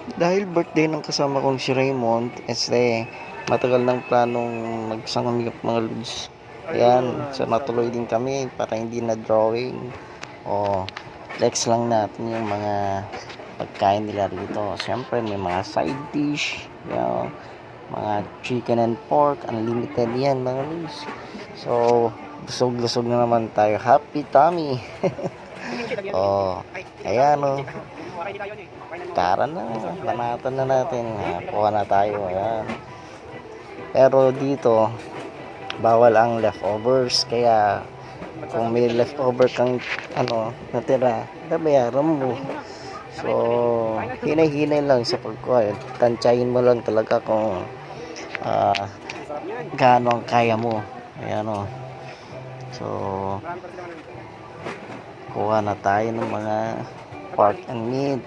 Dahil birthday ng kasama kong si Raymond, matagal ng planong magsangamyap mga lods. Ayan, so natuloy din kami para hindi na drawing. O, flex lang natin yung mga pagkain nila rito. Siyempre, may mga side dish, mga chicken and pork, unlimited yan mga lods. So, lusog-lusog na naman tayo. Happy tummy! Oh, ayan o. Tara na, banatan na natin. Kuha na tayo. Ayan. Pero dito, bawal ang leftovers. Kaya, kung may leftover kang natira, babayaran mo. So, hinay-hinay lang sa pagkuha. Tansyahin mo lang talaga kung gaano ang kaya mo. Ayan o. So, kuha na tayo ng mga pork and meat.